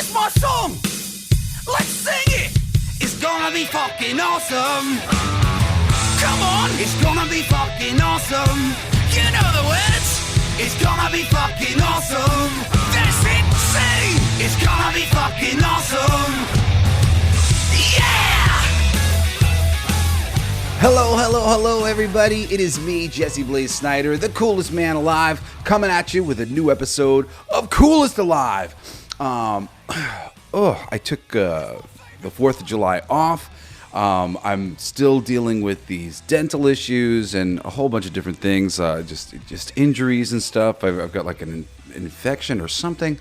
It's my song! Let's sing it! It's gonna be fucking awesome! Come on! It's gonna be fucking awesome! You know the words! It's gonna be fucking awesome! That's insane! It's gonna be fucking awesome! Yeah! Hello, everybody. It is me, Jesse Blaze Snider, the coolest man alive, coming at you with a new episode of Coolest Alive. I took the 4th of July off. I'm still dealing with these dental issues and a whole bunch of different things, just injuries and stuff. I've got like an infection or something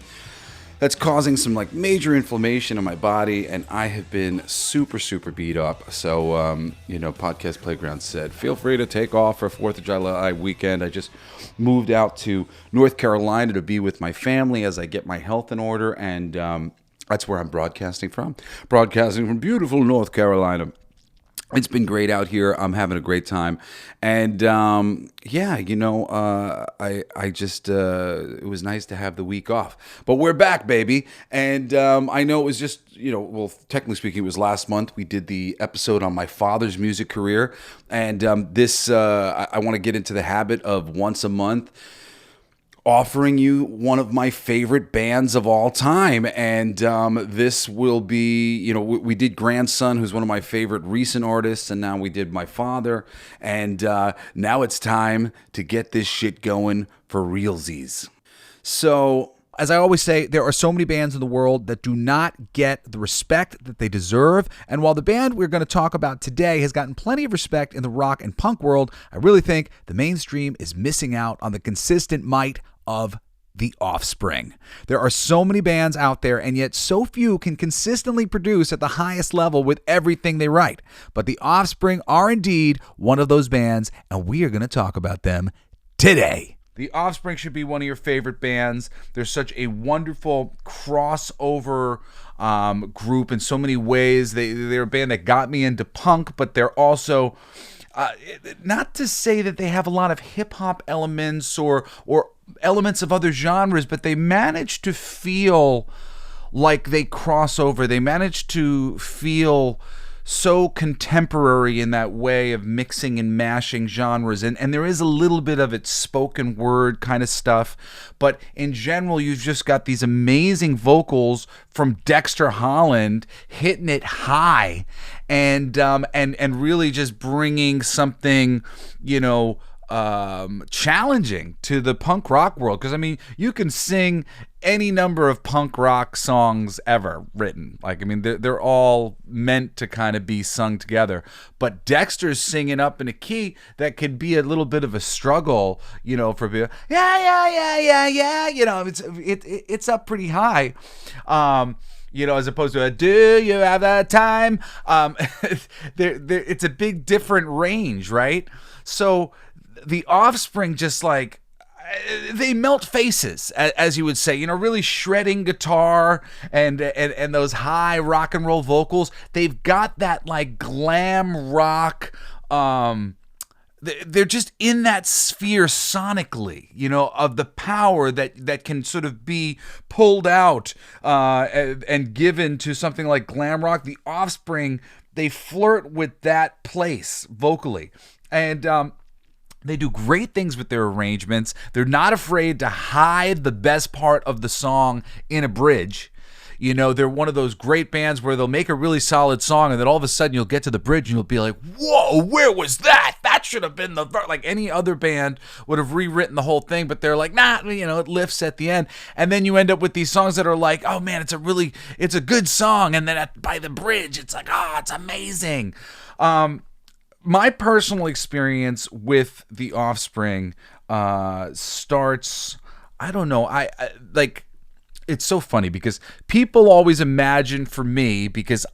that's causing some like major inflammation in my body, and I have been super beat up. So, Podcast Playground said, feel free to take off for 4th of July weekend. I just moved out to North Carolina to be with my family as I get my health in order, and that's where I'm broadcasting from. Broadcasting from beautiful North Carolina. It's been great out here. I'm having a great time. And, it was nice to have the week off. But we're back, baby. And I know it was just, technically speaking, it was last month. We did the episode on my father's music career. And I want to get into the habit of once a month offering you one of my favorite bands of all time. And this will be, we did Grandson, who's one of my favorite recent artists, and now we did my father. And now it's time to get this shit going for realsies. So, as I always say, there are so many bands in the world that do not get the respect that they deserve. And while the band we're going to talk about today has gotten plenty of respect in the rock and punk world, I really think the mainstream is missing out on the consistent might of the Offspring. There are so many bands out there, and yet so few can consistently produce at the highest level with everything they write. But the Offspring are indeed one of those bands, and we are going to talk about them today. The Offspring should be one of your favorite bands. They're such a wonderful crossover group in so many ways. They're a band that got me into punk, but they're also not to say that they have a lot of hip-hop elements or elements of other genres, but they manage to feel like they cross over. They manage to feel so contemporary in that way of mixing and mashing genres, and there is a little bit of it spoken word kind of stuff, but in general you've just got these amazing vocals from Dexter Holland hitting it high and really just bringing something challenging to the punk rock world. Because, you can sing any number of punk rock songs ever written. They're all meant to kind of be sung together. But Dexter's singing up in a key that could be a little bit of a struggle, for people. Yeah. It's up pretty high. As opposed to do you have that time? It's a big different range, right? So the Offspring just they melt faces, as you would say, really shredding guitar and those high rock and roll vocals. They've got that glam rock. They're just in that sphere sonically, of the power that can sort of be pulled out and given to something like glam rock. The Offspring, they flirt with that place vocally. And they do great things with their arrangements. They're not afraid to hide the best part of the song in a bridge. They're one of those great bands where they'll make a really solid song, and then all of a sudden you'll get to the bridge and you'll be like, whoa, where was that? That should have been any other band would have rewritten the whole thing, but they're like, nah, it lifts at the end. And then you end up with these songs that are like, oh man, it's a good song. And then by the bridge, it's like, oh, it's amazing. My personal experience with the Offspring starts, I don't know, it's so funny because people always imagine for me, because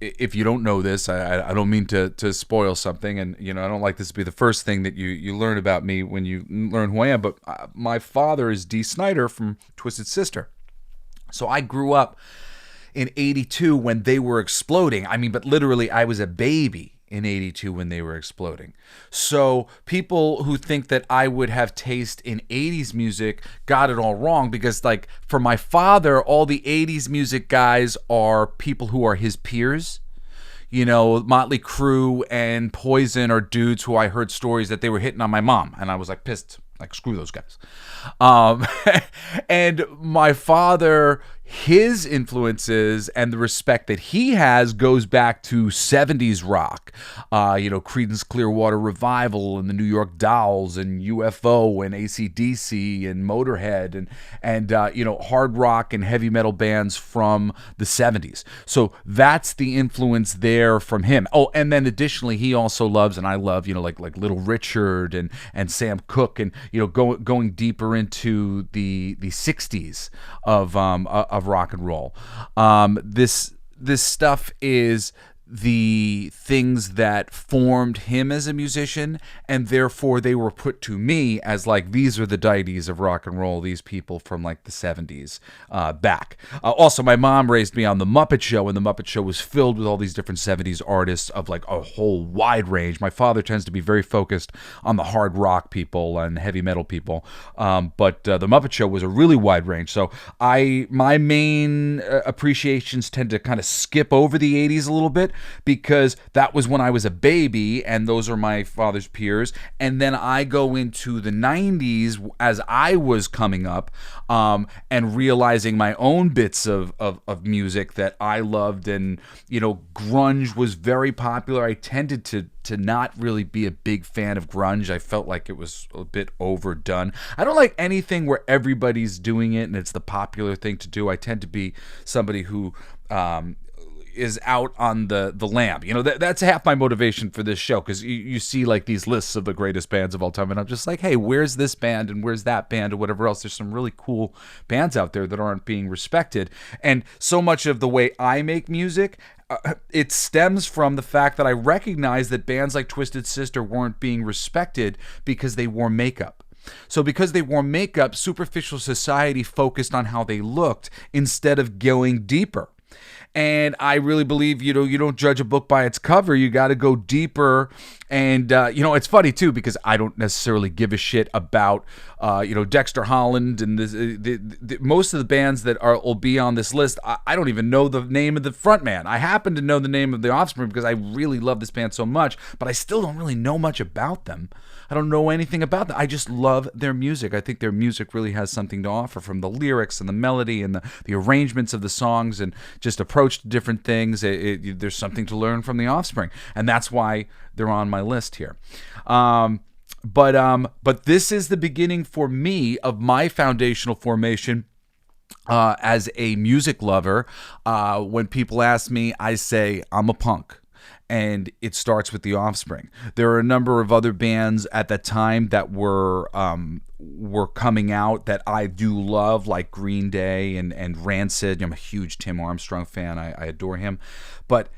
if you don't know this, I don't mean to spoil something, and I don't like this to be the first thing that you learn about me when you learn who I am, but my father is Dee Snider from Twisted Sister. So I grew up in '82 when they were exploding. But literally I was a baby in 82 when they were exploding. So people who think that I would have taste in 80s music got it all wrong, because like for my father, all the 80s music guys are people who are his peers. You know, Motley Crue and Poison are dudes who I heard stories that they were hitting on my mom, and I was like pissed. Like, screw those guys. And my father, his influences and the respect that he has goes back to 70s rock. Creedence Clearwater Revival and the New York Dolls and UFO and AC/DC and Motorhead and hard rock and heavy metal bands from the 70s. So that's the influence there from him. Oh, and then additionally, he also loves, and I love, like Little Richard and Sam Cooke, and going deeper into the 60s of rock and roll. This stuff is the things that formed him as a musician, and therefore they were put to me as like, these are the deities of rock and roll, these people from like the 70s back. Also, my mom raised me on The Muppet Show, and The Muppet Show was filled with all these different 70s artists of like a whole wide range. My father tends to be very focused on the hard rock people and heavy metal people, but The Muppet Show was a really wide range. So my main appreciations tend to kind of skip over the 80s a little bit, because that was when I was a baby, and those are my father's peers. And then I go into the 90s as I was coming up, and realizing my own bits of music that I loved. And, grunge was very popular. I tended to not really be a big fan of grunge. I felt like it was a bit overdone. I don't like anything where everybody's doing it and it's the popular thing to do. I tend to be somebody who is out on the lamb. That's half my motivation for this show, because you see like these lists of the greatest bands of all time, and I'm just like, hey, where's this band and where's that band or whatever else? There's some really cool bands out there that aren't being respected. And so much of the way I make music, it stems from the fact that I recognize that bands like Twisted Sister weren't being respected because they wore makeup. So because they wore makeup, superficial society focused on how they looked instead of going deeper. And I really believe, you don't judge a book by its cover. You got to go deeper. And, it's funny, too, because I don't necessarily give a shit about, Dexter Holland and this, most of the bands that will be on this list. I don't even know the name of the front man. I happen to know the name of the Offspring because I really love this band so much, but I still don't really know much about them. I don't know anything about them. I just love their music. I think their music really has something to offer, from the lyrics and the melody and the arrangements of the songs and just approach to different things. There's something to learn from the Offspring, and that's why they're on my list here. But this is the beginning for me of my foundational formation as a music lover. When people ask me, I say I'm a punk. And it starts with the Offspring. There are a number of other bands at that time that were coming out that I do love, like Green Day and Rancid. I'm a huge Tim Armstrong fan. I adore him. But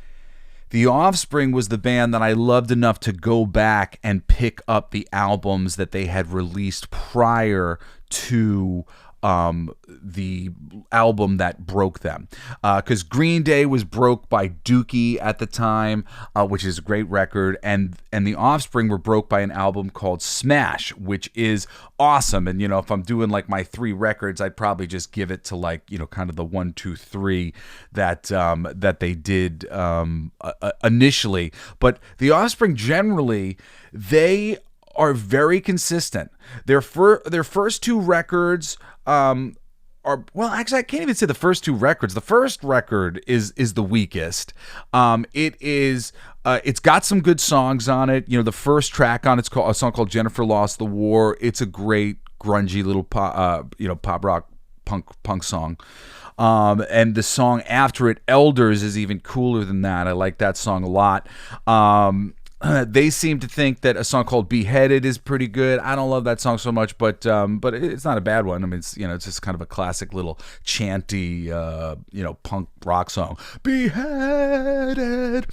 the Offspring was the band that I loved enough to go back and pick up the albums that they had released prior to the album that broke them, because Green Day was broke by Dookie at the time, which is a great record, and the Offspring were broke by an album called Smash, which is awesome. And if I'm doing like my 3 records, I'd probably just give it to like kind of the 1, 2, 3 that they did initially. But the Offspring generally, they are very consistent. Their first 2 records actually, I can't even say the first 2 records. The first record is the weakest. It's got some good songs on it. The first track on it's called a song called Jennifer Lost the War. It's a great grungy little pop rock punk song. And the song after it, Elders, is even cooler than that. I like that song a lot. They seem to think that a song called Beheaded is pretty good. I don't love that song so much, but it's not a bad one. I mean, it's just kind of a classic little chanty, punk rock song. Beheaded.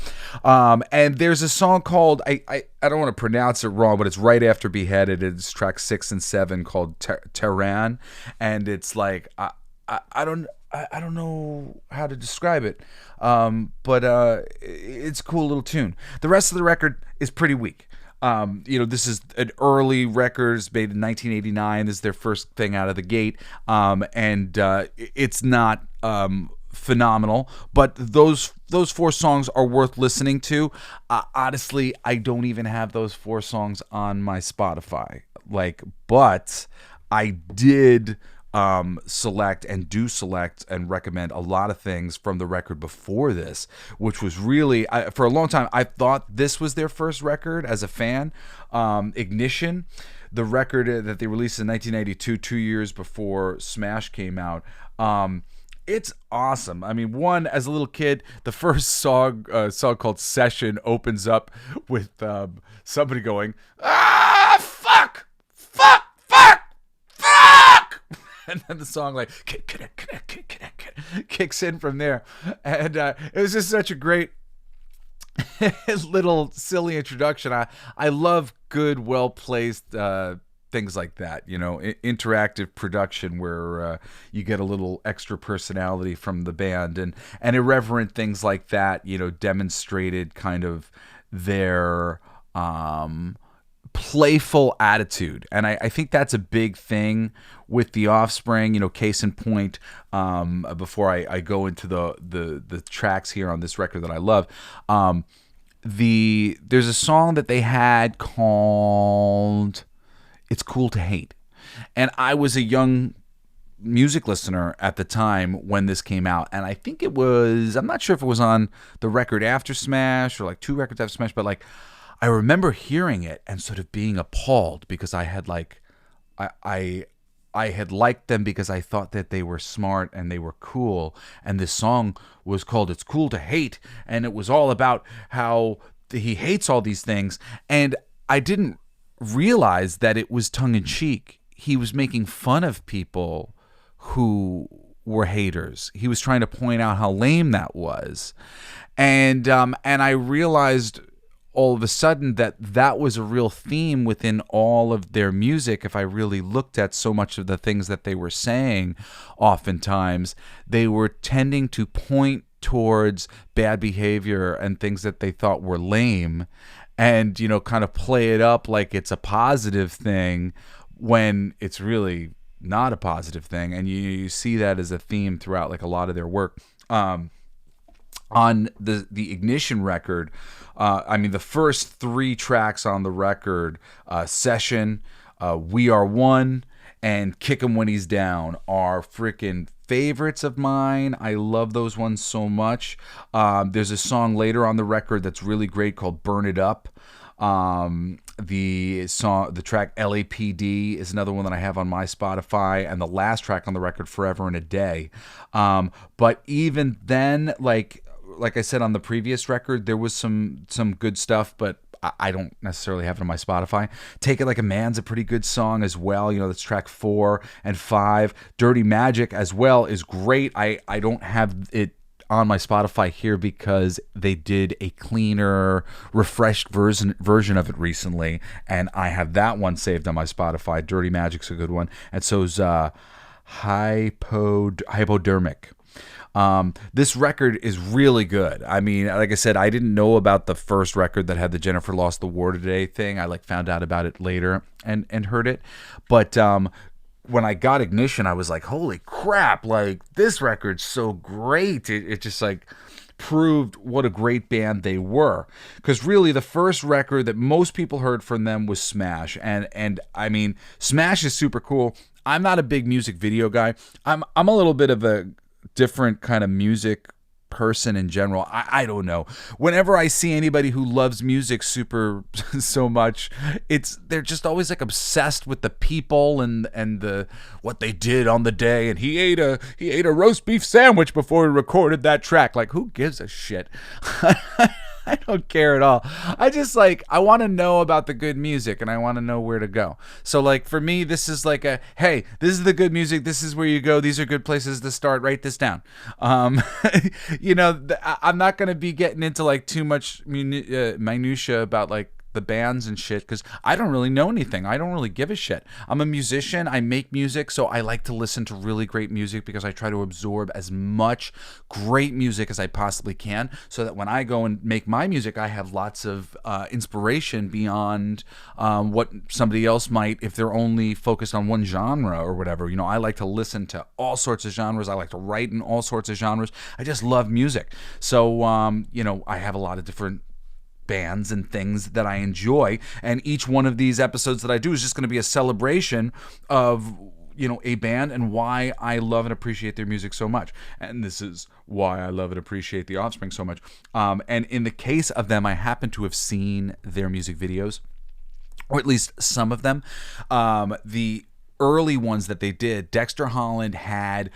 And there's a song called, I don't want to pronounce it wrong, but it's right after Beheaded. It's track 6 and 7 called Tehran. And it's like, I don't I don't know how to describe it, but it's a cool little tune. The rest of the record is pretty weak. This is an early record, made in 1989. This is their first thing out of the gate, and it's not phenomenal. But those 4 songs are worth listening to. Honestly, I don't even have those 4 songs on my Spotify. But I did select and recommend a lot of things from the record before this, which was really, for a long time, I thought this was their first record as a fan. Ignition, the record that they released in 1992, 2 years before Smash came out. It's awesome. I mean, one, as a little kid, the first song called Session opens up with somebody going, "Ah, fuck! And then the song kicks in from there, and it was just such a great little silly introduction. I love good, well placed things like that. Interactive production where you get a little extra personality from the band, and irreverent things like that. Demonstrated kind of their playful attitude, and I think that's a big thing with the Offspring. Case in point, before I go into the tracks here on this record that I love, there's a song that they had called "It's Cool to Hate," and I was a young music listener at the time when this came out, and I think I'm not sure if it was on the record after Smash or 2 records after Smash, but I remember hearing it and sort of being appalled because I had I had liked them because I thought that they were smart and they were cool, and this song was called "It's Cool to Hate," and it was all about how he hates all these things, and I didn't realize that it was tongue-in-cheek. He was making fun of people who were haters. He was trying to point out how lame that was, and I realized all of a sudden that was a real theme within all of their music. If I really looked at so much of the things that they were saying, oftentimes they were tending to point towards bad behavior and things that they thought were lame, and kind of play it up like it's a positive thing when it's really not a positive thing. And you see that as a theme throughout a lot of their work. On the Ignition record, the first 3 tracks on the record, Session, We Are One, and Kick Him When He's Down, are freaking favorites of mine. I love those ones so much. There's a song later on the record that's really great called Burn It Up. The track LAPD is another one that I have on my Spotify, and the last track on the record, Forever and a Day. But even then, like I said on the previous record, there was some good stuff, but I don't necessarily have it on my Spotify. Take It Like a Man's a pretty good song as well. That's track 4 and 5. Dirty Magic as well is great. I don't have it on my Spotify here because they did a cleaner, refreshed version of it recently, and I have that one saved on my Spotify. Dirty Magic's a good one, and so's Hypodermic. This record is really good. Like I said, I didn't know about the first record that had the Jennifer Lost the War Today thing. I found out about it later and heard it. But when I got Ignition, I was like, holy crap, this record's so great. It just proved what a great band they were. Because really the first record that most people heard from them was Smash. And Smash is super cool. I'm not a big music video guy. I'm a little bit of a different kind of music person in general. I don't know. Whenever I see anybody who loves music so much, they're just always obsessed with the people and the what they did on the day. And he ate a roast beef sandwich before he recorded that track. Who gives a shit? I don't care at all. I just I want to know about the good music, and I want to know where to go. So for me, this is hey, this is the good music. This is where you go. These are good places to start. Write this down. I'm not going to be getting into too much minutia about the bands and shit, because I don't really know anything. I don't really give a shit. I'm a musician. I make music, so I like to listen to really great music because I try to absorb as much great music as I possibly can, so that when I go and make my music, I have lots of inspiration beyond what somebody else might if they're only focused on one genre or whatever. You know, I like to listen to all sorts of genres. I like to write in all sorts of genres. I just love music. So, you know, I have a lot of different bands and things that I enjoy, and each one of these episodes that I do is just going to be a celebration of, you know, a band and why I love and appreciate their music so much. And this is why I love and appreciate the Offspring so much. And in the case of them, I happen to have seen their music videos, or at least some of them. The early ones that they did, Dexter Holland had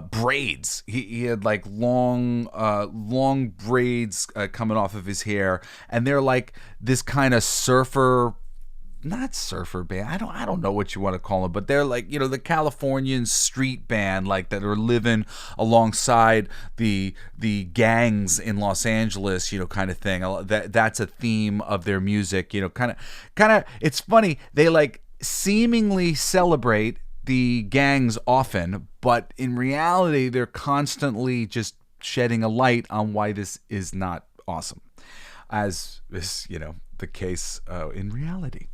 braids. He had like long braids coming off of his hair, and they're like this kind of not surfer band. I don't know what you want to call them, but they're like, you know, the Californian street band, like that are living alongside the gangs in Los Angeles, you know, kind of thing. That's a theme of their music, you know, kind of. It's funny, they like seemingly celebrate the gangs often, but in reality, they're constantly just shedding a light on why this is not awesome, as is, you know, the case in reality.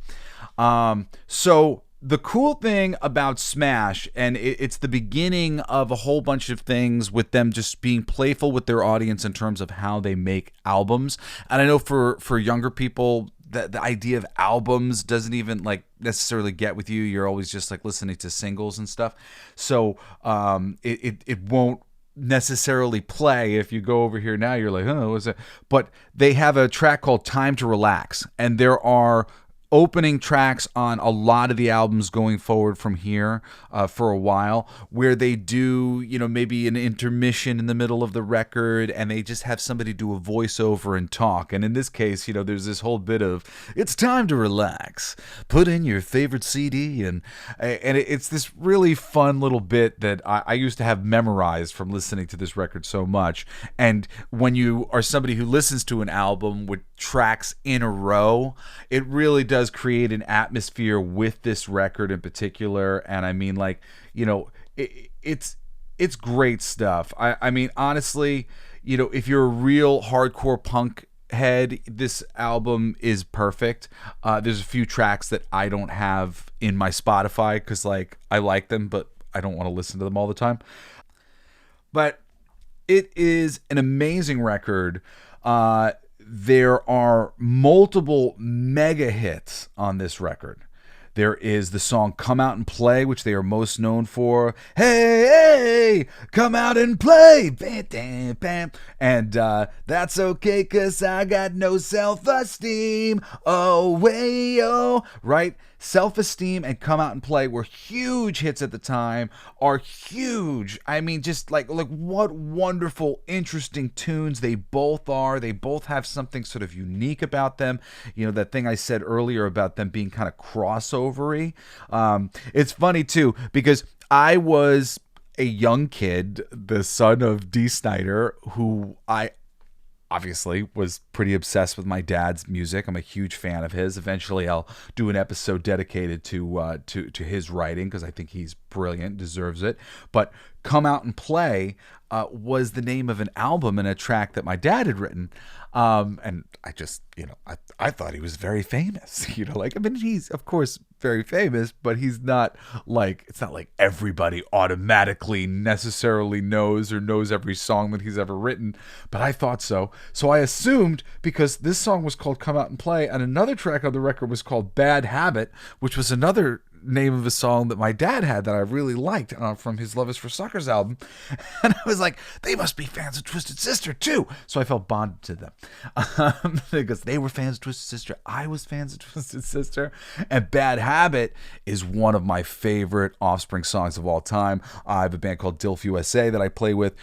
So the cool thing about Smash, and it's the beginning of a whole bunch of things with them just being playful with their audience in terms of how they make albums. And I know for younger people, the idea of albums doesn't even like necessarily get with you. You're always just like listening to singles and stuff. So it won't necessarily play. If you go over here now, you're like, oh, what's that? But they have a track called Time to Relax, and there are opening tracks on a lot of the albums going forward from here for a while, where they do, you know, maybe an intermission in the middle of the record, and they just have somebody do a voiceover and talk. And in this case, you know, there's this whole bit of, it's time to relax, put in your favorite CD, and it's this really fun little bit that I used to have memorized from listening to this record so much. And when you are somebody who listens to an album with tracks in a row, it really does create an atmosphere with this record in particular. And I mean, like, you know, it's great stuff. I mean, honestly, you know, if you're a real hardcore punk head, this album is perfect. There's a few tracks that I don't have in my Spotify because, like, I like them, but I don't want to listen to them all the time. But it is an amazing record. There are multiple mega hits on this record. There is the song Come Out and Play, which they are most known for. Hey, come out and play. Bam, bam, bam. And that's okay, 'cause I got no self-esteem. Oh, way, oh. Right? Self-Esteem and Come Out and Play were huge hits at the time, are huge. I mean, just like what wonderful, interesting tunes they both are. They both have something sort of unique about them. You know, that thing I said earlier about them being kind of crossovery. It's funny, too, because I was a young kid, the son of Dee Snider, who I obviously was pretty obsessed with my dad's music. I'm a huge fan of his. Eventually I'll do an episode dedicated to his writing, because I think he's brilliant, deserves it. But Come Out and Play was the name of an album and a track that my dad had written. And I just, you know, I thought he was very famous, you know, like, I mean, he's of course very famous, but he's not like, it's not like everybody automatically necessarily knows every song that he's ever written, but I thought so. So I assumed, because this song was called Come Out and Play, and another track on the record was called Bad Habit, which was another name of a song that my dad had that I really liked from his Love Is for Suckers album. And I was like, they must be fans of Twisted Sister too. So I felt bonded to them because they were fans of Twisted Sister. I was fans of Twisted Sister. And Bad Habit is one of my favorite Offspring songs of all time. I have a band called Dilf USA that I play with.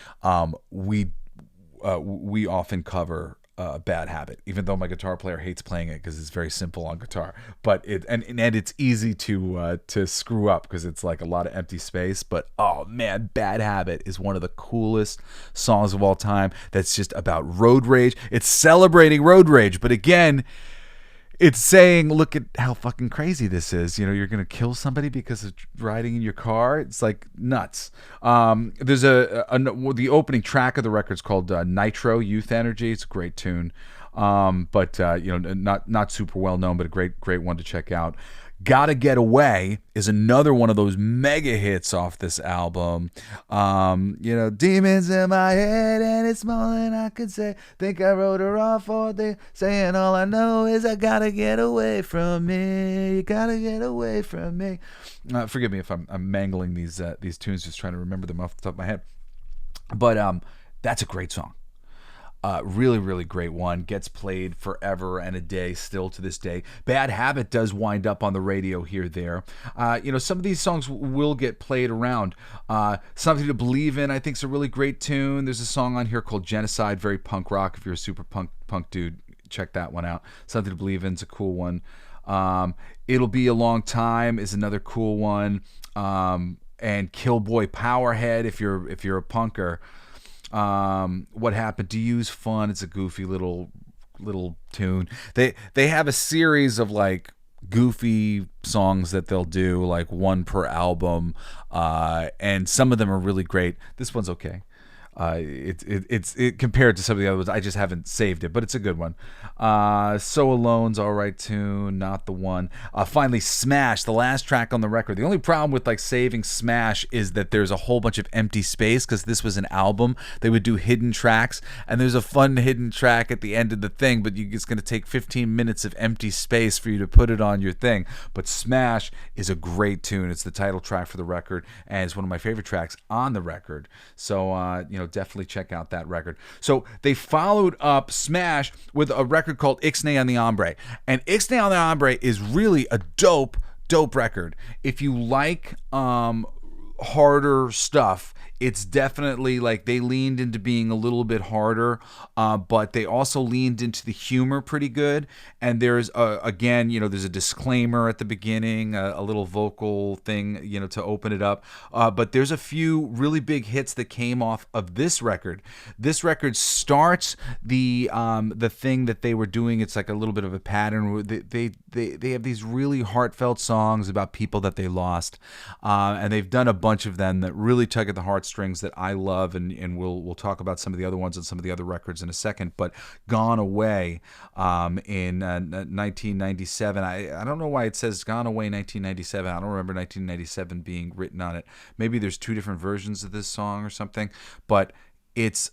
We often cover Bad Habit, even though my guitar player hates playing it because it's very simple on guitar. But it's easy to screw up because it's like a lot of empty space. But oh man, Bad Habit is one of the coolest songs of all time. That's just about road rage. It's celebrating road rage, but again, it's saying, look at how fucking crazy this is. You know, you're going to kill somebody because of riding in your car. It's like nuts. There's the opening track of the record is called Nitro Youth Energy. It's a great tune. But not super well known, but a great one to check out. Gotta Get Away is another one of those mega hits off this album. Demons in my head and it's more than I could say. Think I wrote her off or they saying all I know is I gotta get away from me. You gotta get away from me. Forgive me if I'm mangling these tunes, just trying to remember them off the top of my head. But that's a great song. Really, really great one. Gets played forever and a day, still to this day. Bad Habit does wind up on the radio here, there. Some of these songs will get played around. Something to Believe In, I think, is a really great tune. There's a song on here called Genocide, very punk rock. If you're a super punk dude, check that one out. Something to Believe In is a cool one. It'll Be a Long Time is another cool one. And Killboy Powerhead, if you're a punker. What Happened to You's fun. It's a goofy little tune. They have a series of like goofy songs that they'll do, like one per album, and some of them are really great. This one's okay. It's compared to some of the other ones. I just haven't saved it, but it's a good one. So Alone's all right tune, not the one. Finally, Smash, the last track on the record. The only problem with like saving Smash is that there's a whole bunch of empty space because this was an album. They would do hidden tracks, and there's a fun hidden track at the end of the thing, but it's going to take 15 minutes of empty space for you to put it on your thing. But Smash is a great tune. It's the title track for the record, and it's one of my favorite tracks on the record. So, definitely check out that record. So they followed up Smash with a record called Ixnay on the Hombre. And Ixnay on the Hombre is really a dope record. If you like harder stuff, it's definitely like they leaned into being a little bit harder, but they also leaned into the humor pretty good. And there's there's a disclaimer at the beginning, a little vocal thing, to open it up. But there's a few really big hits that came off of this record. This record starts the thing that they were doing. It's like a little bit of a pattern. They have these really heartfelt songs about people that they lost, and they've done a bunch of them that really tug at the heartstrings that I love, and we'll talk about some of the other ones and some of the other records in a second. But Gone Away in 1997, I don't know why it says Gone Away 1997. I don't remember 1997 being written on it. Maybe there's two different versions of this song or something, but it's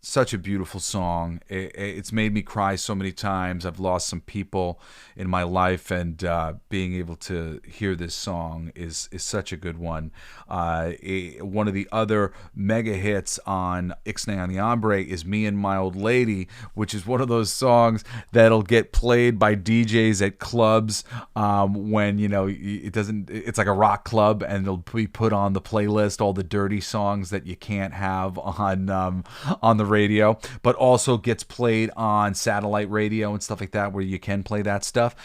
such a beautiful song. It's made me cry so many times. I've lost some people in my life, and being able to hear this song is such a good one. One of the other mega hits on Ixnay on the Hombre is Me and My Old Lady, which is one of those songs that'll get played by DJs at clubs when it doesn't. It's like a rock club, and it'll be put on the playlist, all the dirty songs that you can't have on the radio, but also gets played on satellite radio and stuff like that where you can play that stuff.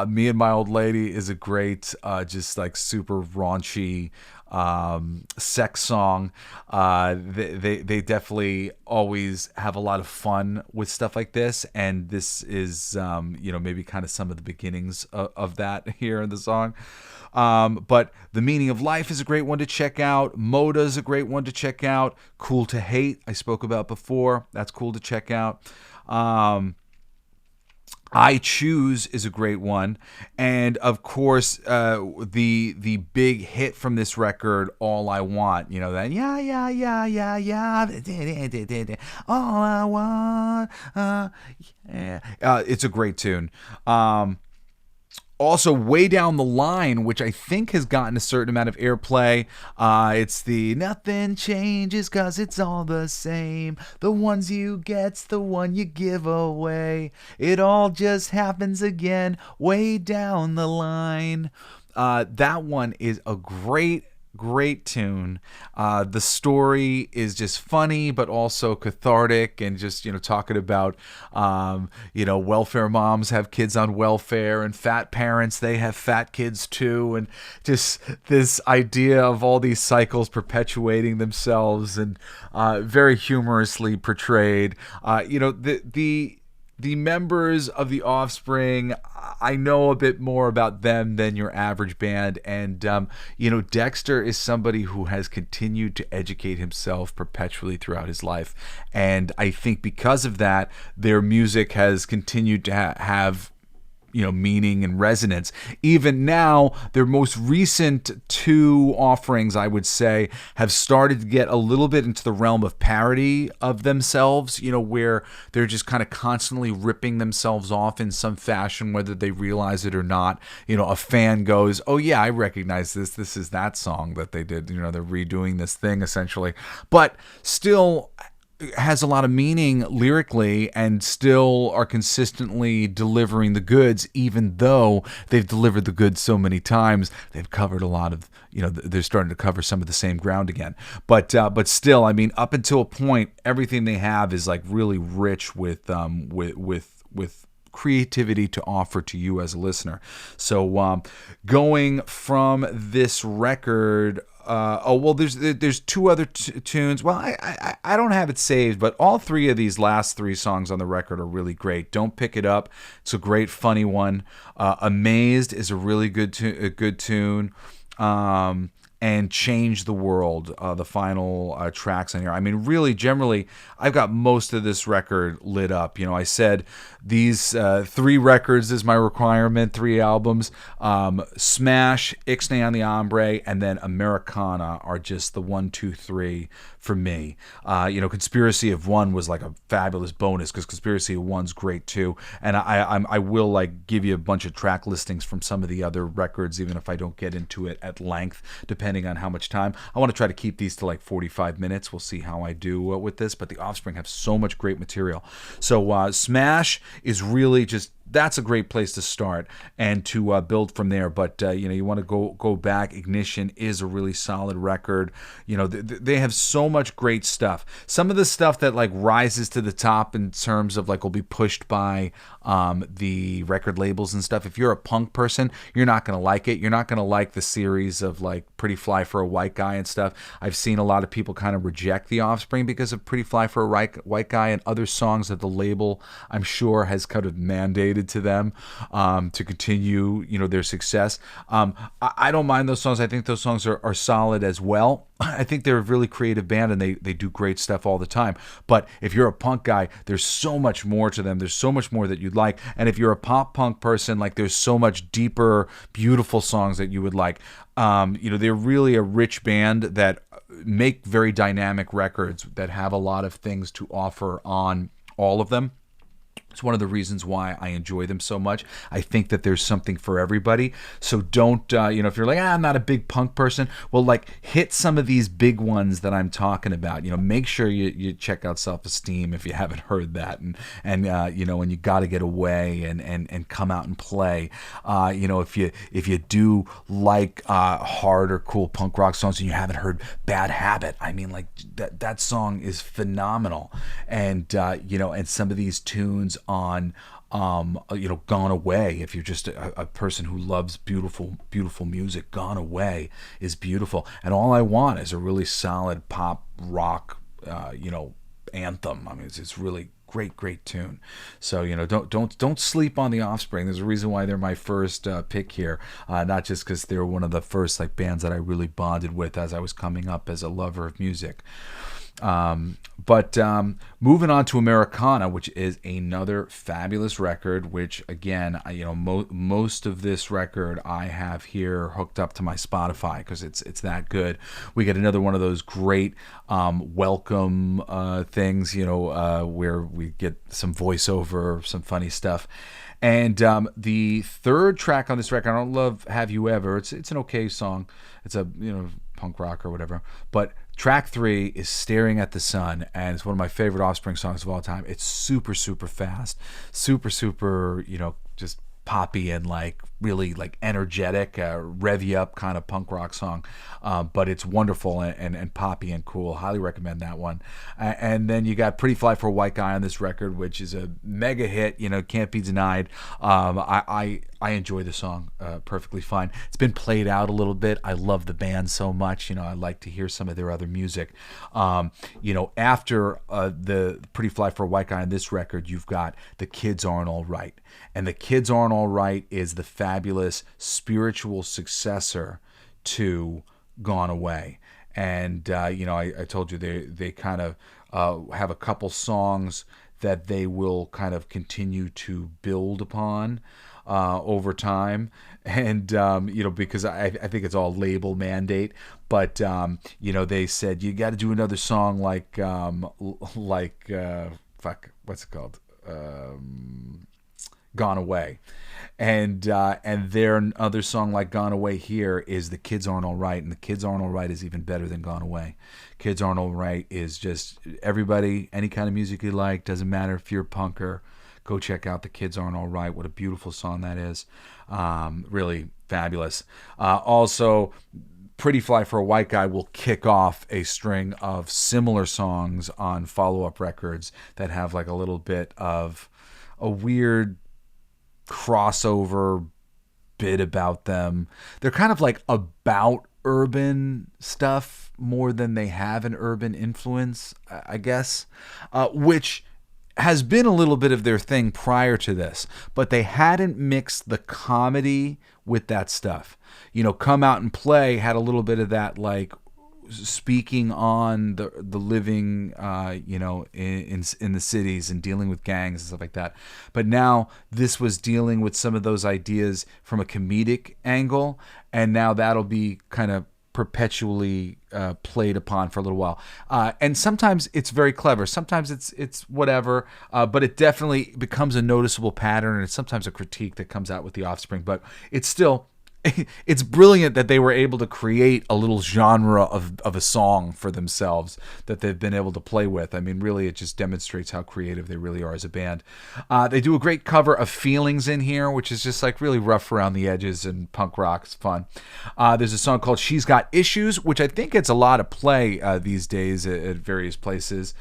Me and My Old Lady is a great, just like super raunchy sex song. They definitely always have a lot of fun with stuff like this, and this is maybe kind of some of the beginnings of that here in the song. But The Meaning of Life is a great one to check out. Moda is a great one to check out. Cool to Hate, I spoke about before. That's cool to check out. I Choose is a great one. And of course, the big hit from this record, All I Want, that yeah, all I want, yeah. It's a great tune. Also, Way Down the Line, which I think has gotten a certain amount of airplay. It's the nothing changes 'cause it's all the same. The ones you get's the one you give away. It all just happens again. Way down the line. That one is a great tune. The story is just funny, but also cathartic, and just talking about welfare moms have kids on welfare, and fat parents, they have fat kids too, and just this idea of all these cycles perpetuating themselves, and very humorously portrayed. the members of the Offspring, I know a bit more about them than your average band. And, Dexter is somebody who has continued to educate himself perpetually throughout his life. And I think because of that, their music has continued to have meaning and resonance. Even now, their most recent two offerings, I would say, have started to get a little bit into the realm of parody of themselves, where they're just kind of constantly ripping themselves off in some fashion, whether they realize it or not. A fan goes, oh yeah, I recognize this. This is that song that they did. They're redoing this thing essentially. But still has a lot of meaning lyrically and still are consistently delivering the goods, even though they've delivered the goods so many times. They've covered a lot of, they're starting to cover some of the same ground again. But still, I mean, up until a point, everything they have is like really rich with creativity to offer to you as a listener. So going from this record, there's two other tunes. Well, I don't have it saved, but all three of these last three songs on the record are really great. Don't Pick It Up. It's a great, funny one. Amazed is a really good tune. And Change the World, the final tracks on here. I mean, really, generally, I've got most of this record lit up. I said these 3 records is my requirement, 3 albums. Smash, Ixnay on the Hombre, and then Americana are just the 1, 2, 3 for me. Conspiracy of One was like a fabulous bonus because Conspiracy of One's great too. And I will like give you a bunch of track listings from some of the other records, even if I don't get into it at length, depending on how much time. I want to try to keep these to like 45 minutes. We'll see how I do with this, but the Offspring have so much great material. So Smash is really just, that's a great place to start and to build from there. But you want to go back. Ignition is a really solid record. They have so much great stuff. Some of the stuff that like rises to the top in terms of like will be pushed by the record labels and stuff. If you're a punk person, you're not going to like it. You're not going to like the series of like Pretty Fly for a White Guy and stuff. I've seen a lot of people kind of reject the Offspring because of Pretty Fly for a White Guy and other songs that the label, I'm sure, has kind of mandated to them to continue their success. I don't mind those songs. I think those songs are solid as well. I think they're a really creative band and they do great stuff all the time. But if you're a punk guy, there's so much more to them. There's so much more that you'd like. And if you're a pop punk person, like there's so much deeper, beautiful songs that you would like. They're really a rich band that make very dynamic records that have a lot of things to offer on all of them. It's one of the reasons why I enjoy them so much. I think that there's something for everybody. So don't, if you're like, I'm not a big punk person, well, like hit some of these big ones that I'm talking about. Make sure you check out Self-Esteem if you haven't heard that, and you got to Get Away and Come Out and Play. If you do like hard or cool punk rock songs and you haven't heard Bad Habit, I mean, like that song is phenomenal. And and some of these tunes on Gone Away, if you're just a person who loves beautiful music, Gone Away is beautiful. And All I Want is a really solid pop rock anthem. I mean, it's really great tune. So don't sleep on the Offspring. There's a reason why they're my first pick here, not just because they're one of the first like bands that I really bonded with as I was coming up as a lover of music. But moving on to Americana, which is another fabulous record, which again, most of this record I have here hooked up to my Spotify because it's that good. We get another one of those great welcome things, where we get some voiceover, some funny stuff. And the third track on this record, I don't love Have You Ever. It's an okay song. It's a punk rock or whatever, but track 3 is Staring at the Sun, and it's one of my favorite Offspring songs of all time. It's super fast, super just poppy and like really like energetic, rev you up kind of punk rock song, but it's wonderful and poppy and cool. Highly recommend that one. And then you got Pretty Fly for a White Guy on this record, which is a mega hit, can't be denied. I enjoy the song perfectly fine. It's been played out a little bit. I love the band so much. I like to hear some of their other music. After the Pretty Fly for a White Guy on this record, you've got The Kids Aren't All Right. And The Kids Aren't All Right is the fabulous spiritual successor to Gone Away. And, I told you they kind of have a couple songs that they will kind of continue to build upon over time. And, because I think it's all label mandate. But, they said, you got to do another song like what's it called? Gone Away. And their other song like Gone Away here is The Kids Aren't All Right. And The Kids Aren't All Right is even better than Gone Away. Kids Aren't All Right is just everybody, any kind of music you like, doesn't matter if you're a punker, go check out The Kids Aren't All Right. What a beautiful song that is. Really fabulous. Also, Pretty Fly for a White Guy will kick off a string of similar songs on follow-up records that have like a little bit of a weird crossover bit about them. They're kind of like about urban stuff more than they have an urban influence, I guess, which has been a little bit of their thing prior to this, but they hadn't mixed the comedy with that stuff. Come Out and Play had a little bit of that, like speaking on the living, in the cities and dealing with gangs and stuff like that. But now this was dealing with some of those ideas from a comedic angle, and now that'll be kind of perpetually played upon for a little while. And sometimes it's very clever. Sometimes it's whatever, but it definitely becomes a noticeable pattern, and it's sometimes a critique that comes out with the Offspring. But it's still... it's brilliant that they were able to create a little genre of a song for themselves that they've been able to play with. I mean, really, it just demonstrates how creative they really are as a band. They do a great cover of Feelings in here, which is just like really rough around the edges and punk rock. It's fun. There's a song called She's Got Issues, which I think gets a lot of play these days at various places.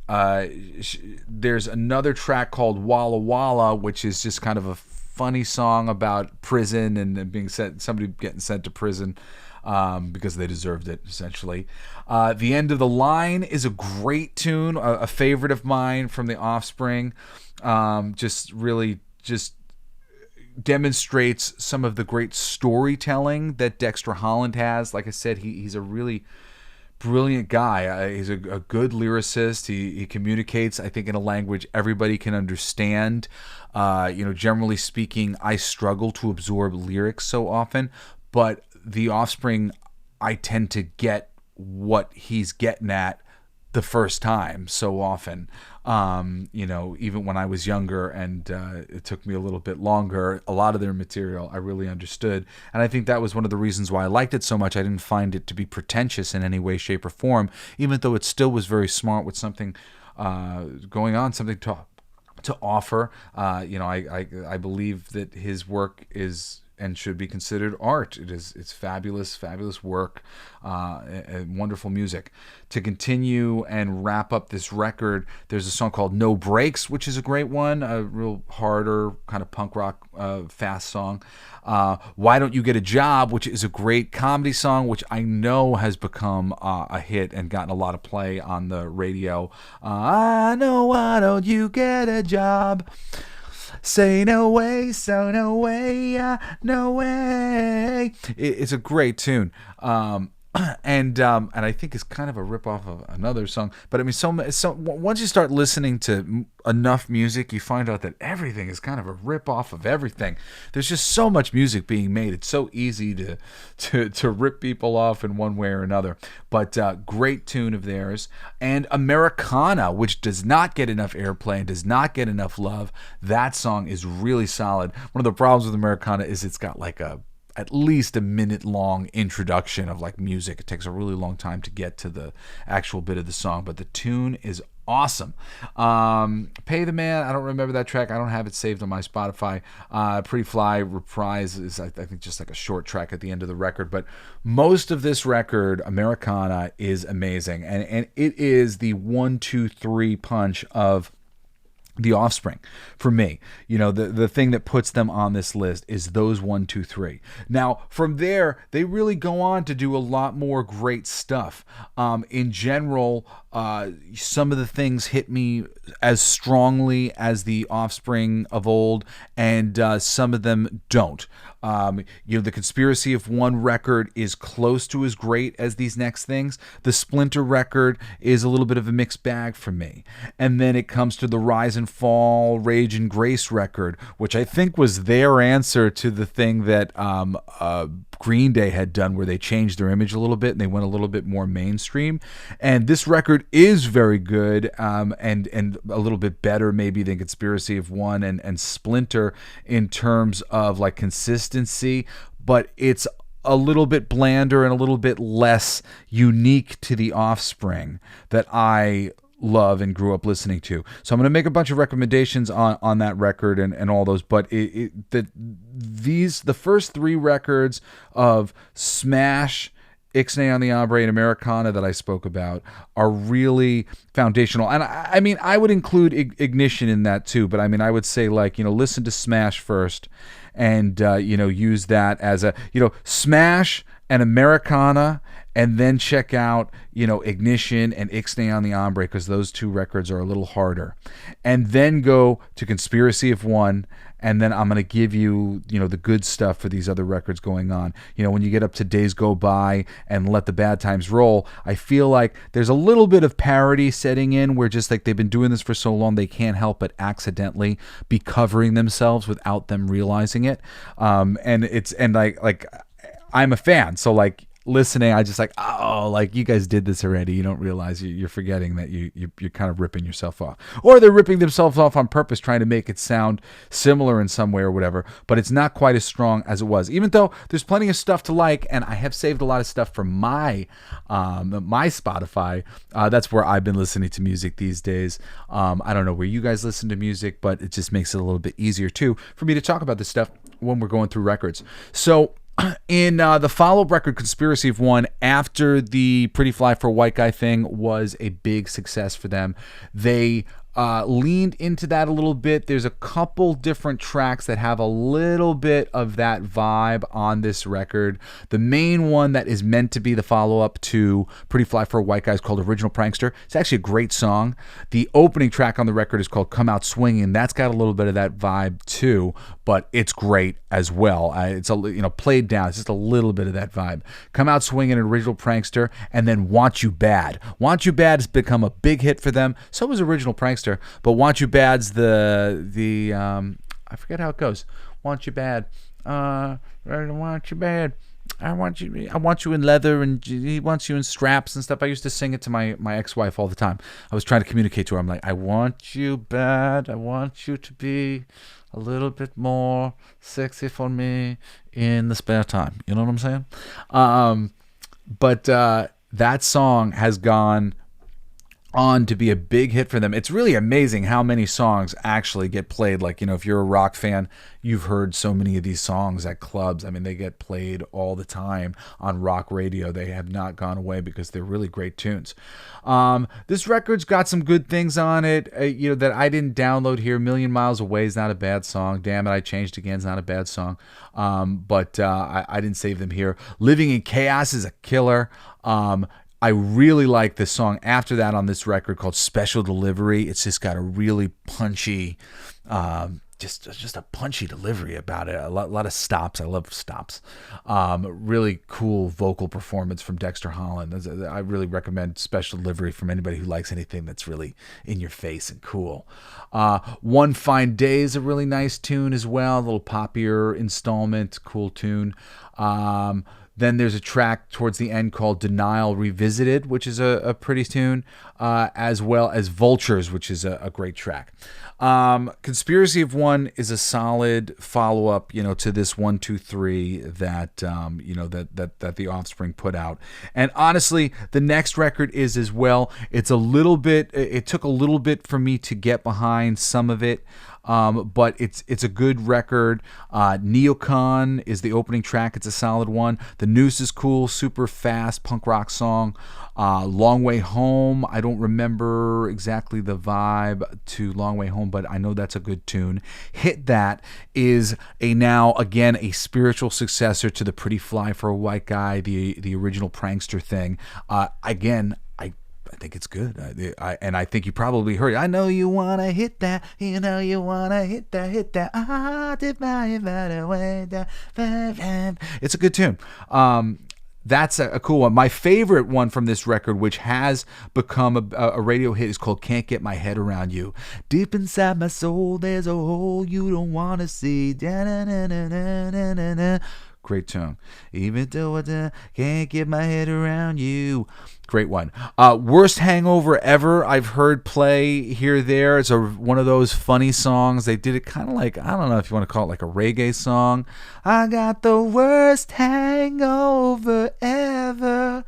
There's another track called Walla Walla, which is just kind of a funny song about prison and being somebody getting sent to prison because they deserved it, essentially. The End of the Line is a great tune, a favorite of mine from the Offspring. Just demonstrates some of the great storytelling that Dexter Holland has. Like I said, he's a really brilliant guy. He's a good lyricist. He communicates, I think, in a language everybody can understand. Generally speaking, I struggle to absorb lyrics so often, but the Offspring, I tend to get what he's getting at the first time so often. Even when I was younger and it took me a little bit longer, a lot of their material I really understood. And I think that was one of the reasons why I liked it so much. I didn't find it to be pretentious in any way, shape, or form, even though it still was very smart with something going on, something to offer. I believe that his work is and should be considered art. It's fabulous work, and wonderful music. To continue and wrap up this record, there's a song called No Breaks, which is a great one, a real harder kind of punk rock fast song. Why Don't You Get a Job, which is a great comedy song, which I know has become a hit and gotten a lot of play on the radio. I know, why don't you get a job? Say no way, so no way, no way. It's a great tune. And I think it's kind of a ripoff of another song. But I mean, so once you start listening to enough music, you find out that everything is kind of a ripoff of everything. There's just so much music being made. It's so easy to rip people off in one way or another. But great tune of theirs. And Americana, which does not get enough airplay and does not get enough love. That song is really solid. One of the problems with Americana is it's got like at least a minute long introduction of like music. It takes a really long time to get to the actual bit of the song, but the tune is Awesome. Pay the Man, I don't remember that track. I don't have it saved on my Spotify. Pretty Fly Reprise is, I think, just like a short track at the end of the record. But most of this record, Americana, is amazing. And it is the 1-2-3 punch of the Offspring for me. The thing that puts them on this list is those 1-2-3. Now from there they really go on to do a lot more great stuff. In general, some of the things hit me as strongly as the Offspring of old, and some of them don't. The Conspiracy of One record is close to as great as these next things. The Splinter record is a little bit of a mixed bag for me. And then it comes to the Rise and Fall, Rage and Grace record, which I think was their answer to the thing that Green Day had done, where they changed their image a little bit and they went a little bit more mainstream. And this record is very good, and a little bit better maybe than Conspiracy of One and Splinter in terms of like consistency, but it's a little bit blander and a little bit less unique to the Offspring that I love and grew up listening to. So I'm going to make a bunch of recommendations on that record and all those, but the first three records of Smash, Ixnay on the Hombre, and Americana that I spoke about are really foundational. And I mean, I would include Ignition in that too, but I mean, I would say listen to Smash first and, use that as Smash and Americana, and then check out, Ignition and Ixnay on the Hombre, because those two records are a little harder. And then go to Conspiracy of One, and then I'm going to give you, the good stuff for these other records going on. When you get up to Days Go By and Let the Bad Times Roll, I feel like there's a little bit of parody setting in, where just like they've been doing this for so long, they can't help but accidentally be covering themselves without them realizing it. I'm a fan, so listening, I just you guys did this already. You don't realize you're forgetting that you're kind of ripping yourself off, or they're ripping themselves off on purpose, trying to make it sound similar in some way or whatever. But it's not quite as strong as it was, even though there's plenty of stuff to like, and I have saved a lot of stuff from my Spotify. That's where I've been listening to music these days. I don't know where you guys listen to music, but it just makes it a little bit easier too for me to talk about this stuff when we're going through records. So in the follow-up record, Conspiracy of One, after the Pretty Fly for a White Guy thing was a big success for them, they leaned into that a little bit. There's a couple different tracks that have a little bit of that vibe on this record. The main one that is meant to be the follow-up to Pretty Fly for a White Guy is called Original Prankster. It's actually a great song. The opening track on the record is called Come Out Swinging. That's got a little bit of that vibe too, but it's great as well. It's played down. It's just a little bit of that vibe. Come Out Swinging and Original Prankster, and then Want You Bad. Want You Bad has become a big hit for them. So was Original Prankster. But Want You Bad's the I forget how it goes. Want You Bad. I want you bad. I want you in leather, and he wants you in straps and stuff. I used to sing it to my ex-wife all the time. I was trying to communicate to her. I'm like, I want you bad. I want you to be a little bit more sexy for me in the spare time. You know what I'm saying? But that song has gone on to be a big hit for them. It's really amazing how many songs actually get played. If you're a rock fan, you've heard so many of these songs at clubs. I mean, they get played all the time on rock radio. They have not gone away because they're really great tunes. This record's got some good things on it, that I didn't download here. Million Miles Away is not a bad song. Damn It, I Changed Again is not a bad song. But I didn't save them here. Living in Chaos is a killer. I really like the song after that on this record called Special Delivery. It's just got a really punchy, just a punchy delivery about it. A lot of stops. I love stops. Really cool vocal performance from Dexter Holland. I really recommend Special Delivery from anybody who likes anything that's really in your face and cool. One Fine Day is a really nice tune as well. A little poppier installment, cool tune. Then there's a track towards the end called Denial Revisited, which is a pretty tune, as well as Vultures, which is a great track. Conspiracy of One is a solid follow-up, to this 1, 2, 3 that, that the Offspring put out. And honestly, the next record is as well. It took a little bit for me to get behind some of it. But it's a good record. Neocon is the opening track. It's a solid one. The Noose is cool, super fast punk rock song. Long Way Home, I don't remember exactly the vibe to Long Way Home, but I know that's a good tune. Hit That is again a spiritual successor to the Pretty Fly for a White Guy, the original prankster thing. Again, I think it's good. I think you probably heard it. I know you want to hit that. You know you want to hit that. It's a good tune. That's a cool one. My favorite one from this record, which has become a radio hit, is called Can't Get My Head Around You. Deep inside my soul, there's a hole you don't want to see. Great tune. Even though I can't get my head around you. Great one. Worst Hangover Ever, I've heard play here there. It's one of those funny songs. They did it kind of like, I don't know if you want to call it like a reggae song. I got the worst hangover ever.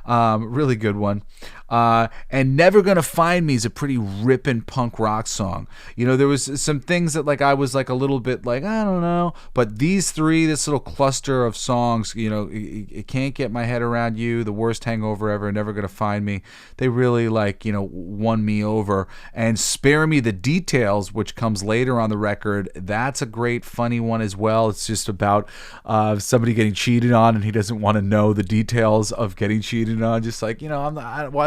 Really good one. And Never Gonna Find Me is a pretty ripping punk rock song. There was some things that I was a little bit I don't know, but these three, this little cluster of songs, it Can't Get My Head Around You, The Worst Hangover Ever, Never Gonna Find Me, they really won me over. And Spare Me the Details, which comes later on the record, that's a great funny one as well. It's just about somebody getting cheated on and he doesn't want to know the details of getting cheated on. Just why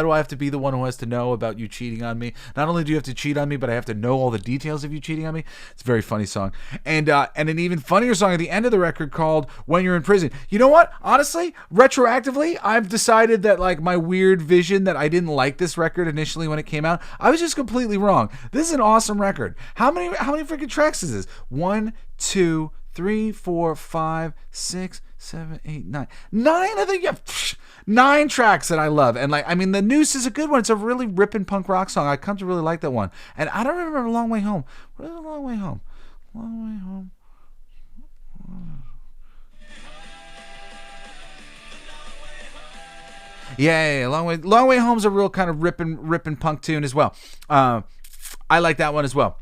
do I have to be the one who has to know about you cheating on me? Not only do you have to cheat on me, but I have to know all the details of you cheating on me. It's a very funny song. And an even funnier song at the end of the record called When You're in Prison. You know what? Honestly, retroactively, I've decided that my weird vision that I didn't like this record initially when it came out, I was just completely wrong. This is an awesome record. How many freaking tracks is this? 1, 2, 3, 4, 5, 6, 7, 8, 9. 9, I think. Yeah, 9 tracks that I love. And The Noose is a good one. It's a really ripping punk rock song. I come to really like that one. And I don't remember Long Way Home. What is a Long Way Home? Long Way Home. Yeah. Long Way Home's a real kind of ripping punk tune as well. I like that one as well.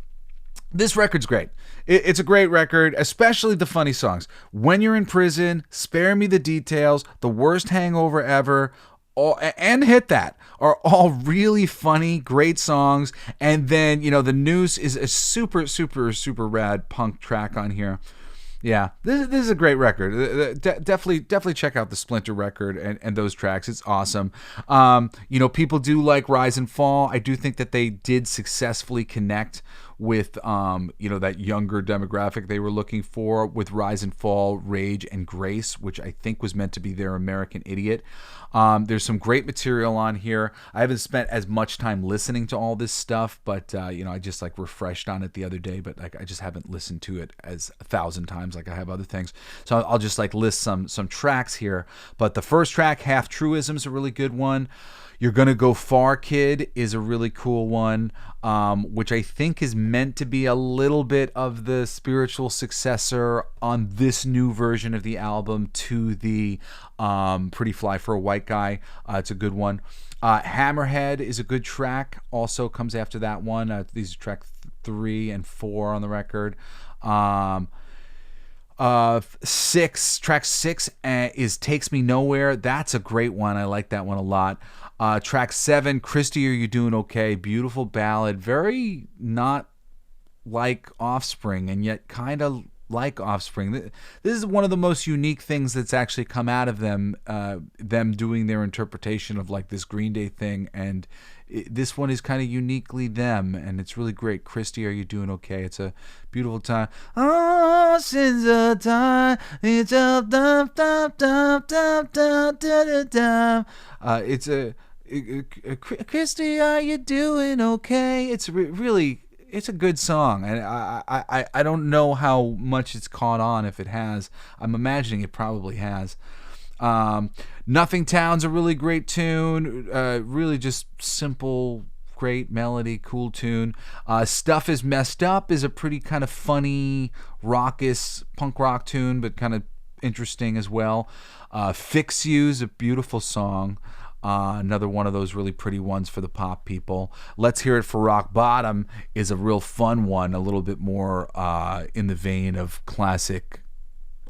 This record's great. It's a great record, especially the funny songs. When You're in Prison, Spare Me the Details, The Worst Hangover Ever, and Hit That are all really funny, great songs. And then, The Noose is a super, super, super rad punk track on here. Yeah, this is a great record. Definitely check out the Splinter record and those tracks. It's awesome. People do like Rise and Fall. I do think that they did successfully connect with that younger demographic they were looking for with Rise and Fall, Rage, and Grace, which I think was meant to be their American Idiot. There's some great material on here. I haven't spent as much time listening to all this stuff, but I just refreshed on it the other day, but I just haven't listened to it as 1,000 times like I have other things. So I'll just list some tracks here. But the first track, Half Truism, is a really good one. You're Gonna Go Far, Kid is a really cool one, which I think is meant to be a little bit of the spiritual successor on this new version of the album to the Pretty Fly for a White Guy. It's a good one. Hammerhead is a good track, also comes after that one. These are track 3 and 4 on the record. Track 6 is Takes Me Nowhere. That's a great one. I like that one a lot. Track 7, Christy, Are You Doing Okay? Beautiful ballad. Very not like Offspring, and yet kind of like Offspring. This is one of the most unique things that's actually come out of them doing their interpretation of this Green Day thing, and this one is kind of uniquely them, and it's really great. Christy, Are You Doing Okay? It's a beautiful time. Oh, since the time it's up, it's a Christy, Are You Doing Okay? It's really. It's a good song, and I don't know how much it's caught on, if it has. I'm imagining it probably has. Nothing Town's a really great tune. Really just simple, great melody, cool tune. Stuff Is Messed Up is a pretty kind of funny, raucous punk rock tune, but kind of interesting as well. Fix You's a beautiful song. Another one of those really pretty ones for the pop people. Let's Hear It for Rock Bottom is a real fun one, a little bit more in the vein of classic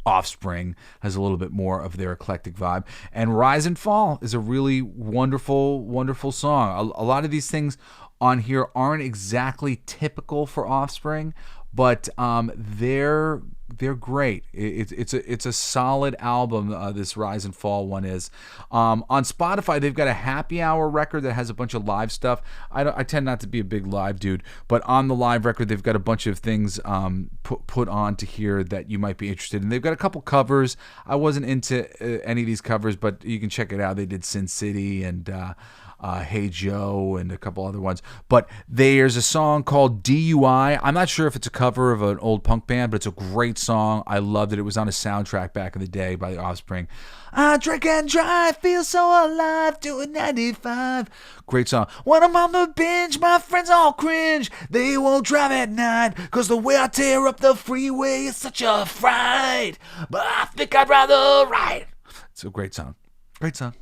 Offspring, has a little bit more of their eclectic vibe. And Rise and Fall is a really wonderful, wonderful song. A lot of these things on here aren't exactly typical for Offspring, but they're great. It's a solid album. This Rise and Fall one is. On Spotify, they've got a happy hour record that has a bunch of live stuff. I tend not to be a big live dude, but on the live record, they've got a bunch of things put on to here that you might be interested in. They've got a couple covers. I wasn't into any of these covers, but you can check it out. They did Sin City and Hey Joe and a couple other ones. But there's a song called DUI. I'm not sure if it's a cover of an old punk band, but it's a great song. I loved it. It was on a soundtrack back in the day by the Offspring. I drink and drive, feel so alive, doing 95. Great song. When I'm on the binge, my friends all cringe. They won't drive at night, cause the way I tear up the freeway is such a fright. But I think I'd rather ride. It's a great song. Great song.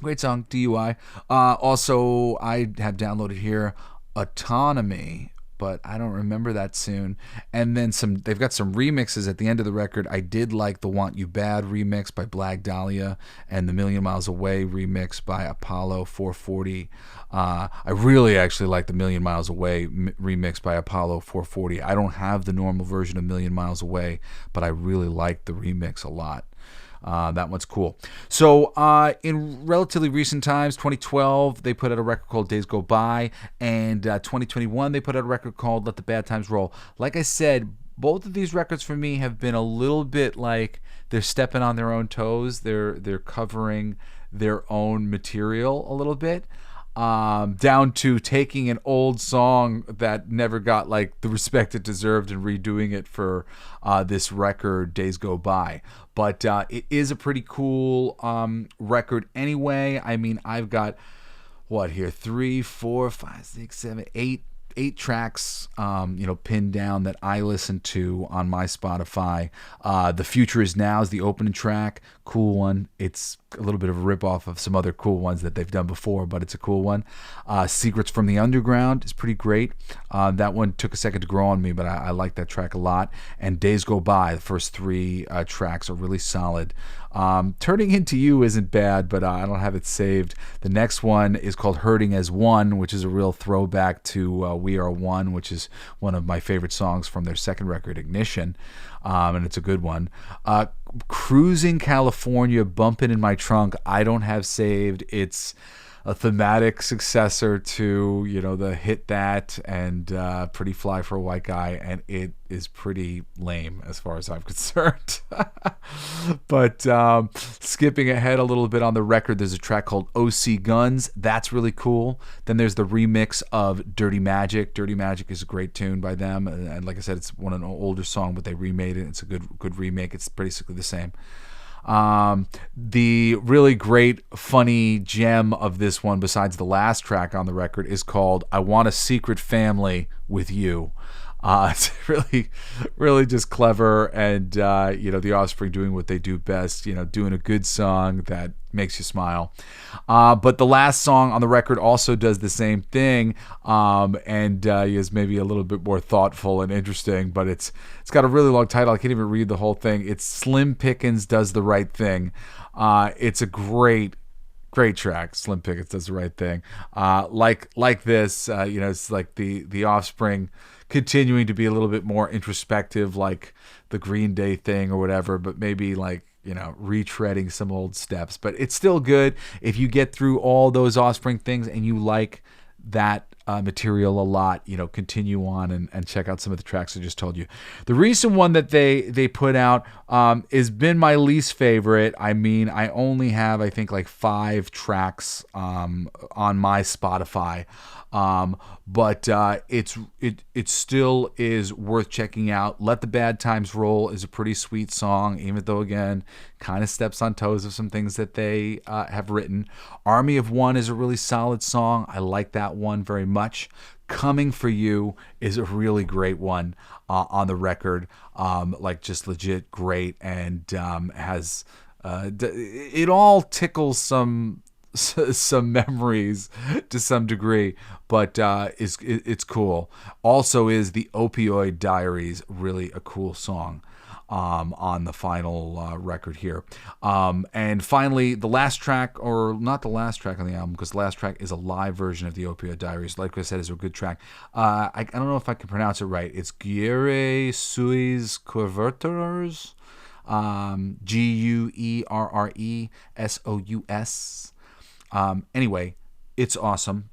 Great song, DUI. Also, I have downloaded here Autonomy, but I don't remember that soon. And then they've got some remixes at the end of the record. I did like the Want You Bad remix by Black Dahlia and the Million Miles Away remix by Apollo 440. I really actually like the Million Miles Away remix by Apollo 440. I don't have the normal version of Million Miles Away, but I really like the remix a lot. That one's cool. So in relatively recent times, 2012, they put out a record called Days Go By, and 2021, they put out a record called Let the Bad Times Roll. Like I said, both of these records for me have been a little bit like they're stepping on their own toes. They're covering their own material a little bit. Down to taking an old song that never got like the respect it deserved and redoing it for this record, Days Go By. But it is a pretty cool record anyway. I mean, I've got, 3, 4, 5, 6, 7, 8 tracks, pinned down that I listen to on my Spotify. The Future Is Now is the opening track. Cool one. It's a little bit of a ripoff of some other cool ones that they've done before, but it's a cool one. Secrets from the Underground is pretty great. That one took a second to grow on me, but I like that track a lot. And Days Go By, the first 3 tracks are really solid. Turning Into You isn't bad, but I don't have it saved. The next one is called Hurting As One, which is a real throwback to We Are One, which is one of my favorite songs from their second record, Ignition, and it's a good one. Cruising California, Bumpin' in My Trunk, I don't have saved. It's a thematic successor to, the Hit That and Pretty Fly for a White Guy, and it is pretty lame as far as I'm concerned. But skipping ahead a little bit on the record, there's a track called OC Guns. That's really cool. Then there's the remix of Dirty Magic. Dirty Magic is a great tune by them, and like I said, it's an older song, but they remade it. It's a good remake. It's basically the same. The really great, funny gem of this one, besides the last track on the record, is called I Want a Secret Family with You. It's really, really just clever, and the Offspring doing what they do best, doing a good song that makes you smile. But the last song on the record also does the same thing, and is maybe a little bit more thoughtful and interesting, but it's got a really long title. I can't even read the whole thing. It's Slim Pickens Does the Right Thing. It's a great track. Slim Pickens Does the Right Thing. Like this, it's like the Offspring continuing to be a little bit more introspective, like the Green Day thing or whatever, but maybe like, retreading some old steps. But it's still good if you get through all those Offspring things and you like that material a lot, continue on and check out some of the tracks I just told you. The recent one that they put out has been my least favorite. I mean, I only have, I think, like 5 tracks on my Spotify. But it still is worth checking out. Let the Bad Times Roll is a pretty sweet song, even though, again, kind of steps on toes of some things that they have written. Army of One is a really solid song. I like that one very much. Coming for You is a really great one on the record, like just legit great, and has it all tickles some memories to some degree, but it's cool. Also is the Opioid Diaries, really a cool song on the final record here. And finally, the last track, or not the last track on the album, because the last track is a live version of the Opioid Diaries. Like I said, is a good track. I don't know if I can pronounce it right. It's Guerre Suis Converters, Guerresous. Anyway, it's awesome.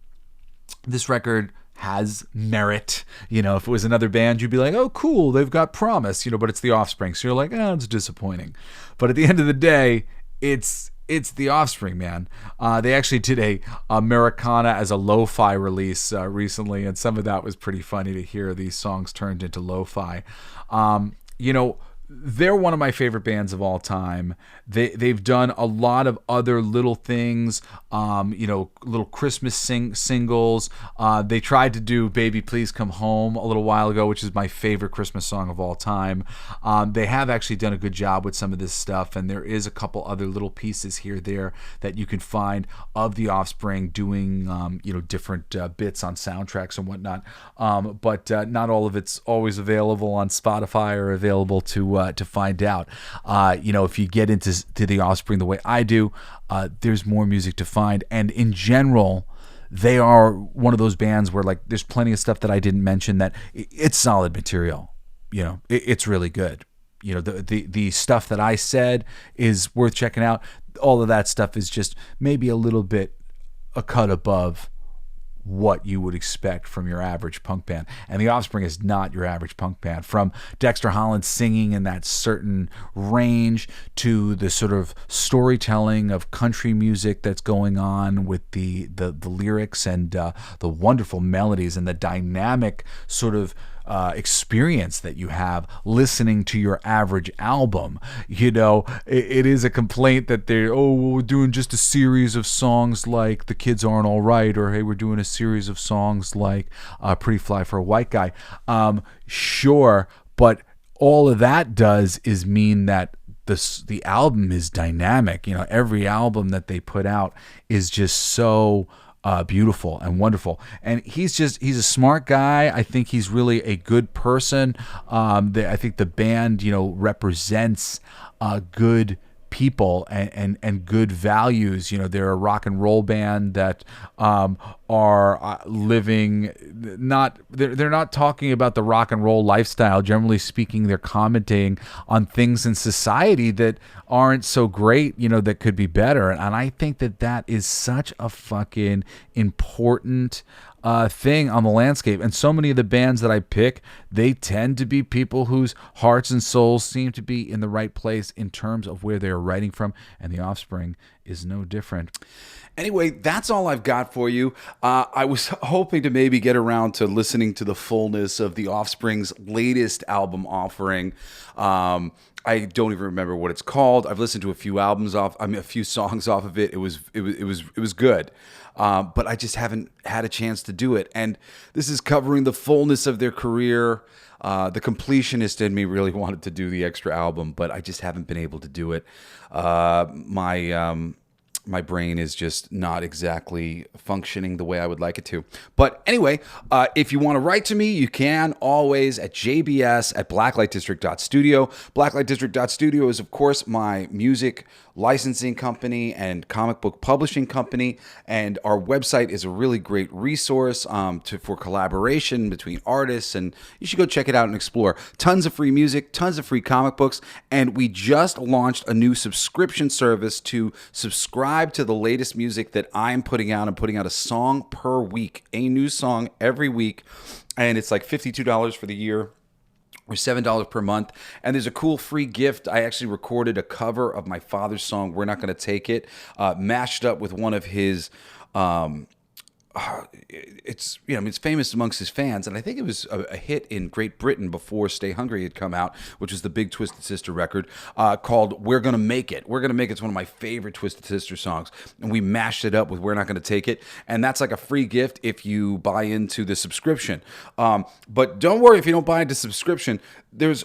This record has merit. If it was another band, you'd be like, oh, cool, they've got promise, but it's the Offspring. So you're like, oh, it's disappointing. But at the end of the day, it's the Offspring, man. They actually did a Americana as a lo-fi release recently, and some of that was pretty funny to hear these songs turned into lo-fi. They're one of my favorite bands of all time. They've done a lot of other little things, little Christmas singles. They tried to do Baby Please Come Home a little while ago, which is my favorite Christmas song of all time. They have actually done a good job with some of this stuff, and there is a couple other little pieces here there that you can find of the Offspring doing different bits on soundtracks and whatnot. But not all of it's always available on Spotify or available to find out. If you get into the Offspring the way I do, there's more music to find. And in general, they are one of those bands where, like, there's plenty of stuff that I didn't mention that it's solid material. It's really good. The stuff that I said is worth checking out. All of that stuff is just maybe a little bit a cut above what you would expect from your average punk band. And the Offspring is not your average punk band. From Dexter Holland singing in that certain range to the sort of storytelling of country music that's going on with the lyrics and the wonderful melodies and the dynamic sort of experience that you have listening to your average album. It is a complaint that we're doing just a series of songs like The Kids Aren't All Right, or hey, we're doing a series of songs like Pretty Fly for a White Guy. Sure, but all of that does is mean that the album is dynamic. Every album that they put out is just so beautiful and wonderful, and he's a smart guy. I think he's really a good person. I think the band represents good people and good values. They're a rock and roll band that are living they're not talking about the rock and roll lifestyle. Generally speaking, they're commenting on things in society that aren't so great, that could be better. And I think that is such a fucking important thing on the landscape. And so many of the bands that I pick, they tend to be people whose hearts and souls seem to be in the right place in terms of where they're writing from, and the Offspring is no different. Anyway, that's all I've got for you. I was hoping to maybe get around to listening to the fullness of the Offspring's latest album offering. I don't even remember what it's called. I've listened to a few songs off of it. It was good. But I just haven't had a chance to do it. And this is covering the fullness of their career. The completionist in me really wanted to do the extra album, but I just haven't been able to do it. My brain is just not exactly functioning the way I would like it to. But anyway, if you want to write to me, you can always at jbs@blacklightdistrict.studio. Blacklightdistrict.studio is, of course, my music licensing company and comic book publishing company, and our website is a really great resource for collaboration between artists, and you should go check it out and explore. Tons of free music, tons of free comic books, and we just launched a new subscription service to subscribe subscribe to the latest music that I'm putting out. I'm putting out a song per week, a new song every week. And it's like $52 for the year, or $7 per month. And there's a cool free gift. I actually recorded a cover of my father's song, We're Not Gonna Take It, mashed up with one of his, it's famous amongst his fans, and I think it was a hit in Great Britain before Stay Hungry had come out, which was the big Twisted Sister record, called We're Gonna Make It. We're Gonna Make It's one of my favorite Twisted Sister songs, and we mashed it up with We're Not Gonna Take It, and that's like a free gift if you buy into the subscription. But don't worry if you don't buy into subscription. There's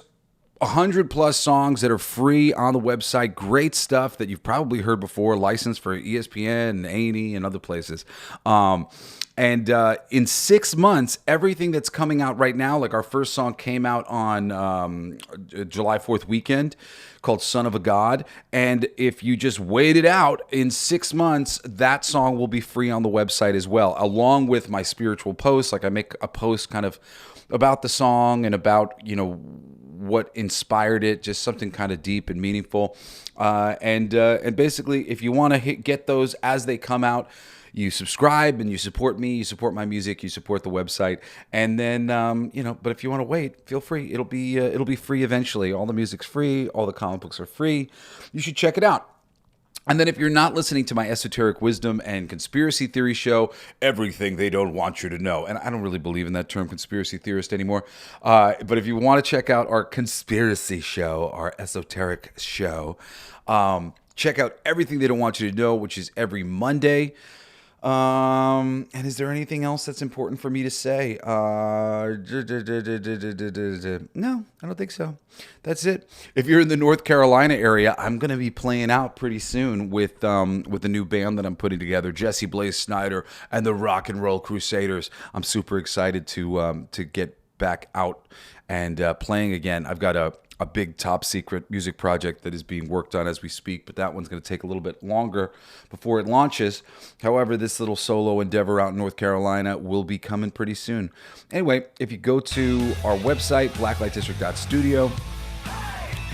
100 plus songs that are free on the website. Great stuff that you've probably heard before, licensed for ESPN and A&E and other places. And in 6 months, everything that's coming out right now, like our first song came out on July 4th weekend, called Son of a God. And if you just wait it out, in 6 months, that song will be free on the website as well, along with my spiritual posts. Like I make a post kind of about the song and about, what inspired it, just something kind of deep and meaningful. And basically, if you want to get those as they come out, you subscribe and you support me, you support my music, you support the website, and then but if you want to wait, feel free. It'll be free eventually. All the music's free, all the comic books are free. You should check it out. And then if you're not listening to my esoteric wisdom and conspiracy theory show, Everything They Don't Want You to Know, and I don't really believe in that term conspiracy theorist anymore, but if you want to check out our conspiracy show, our esoteric show, check out Everything They Don't Want You to Know, which is every Monday. And is there anything else that's important for me to say? No, I don't think so. That's it. If you're in the North Carolina area, I'm going to be playing out pretty soon with the new band that I'm putting together, Jesse Blaze Snider and the Rock and Roll Crusaders. I'm super excited to get back out and playing again. I've got a big top secret music project that is being worked on as we speak, but that one's going to take a little bit longer before it launches. However, this little solo endeavor out in North Carolina will be coming pretty soon. Anyway, if you go to our website, blacklightdistrict.studio,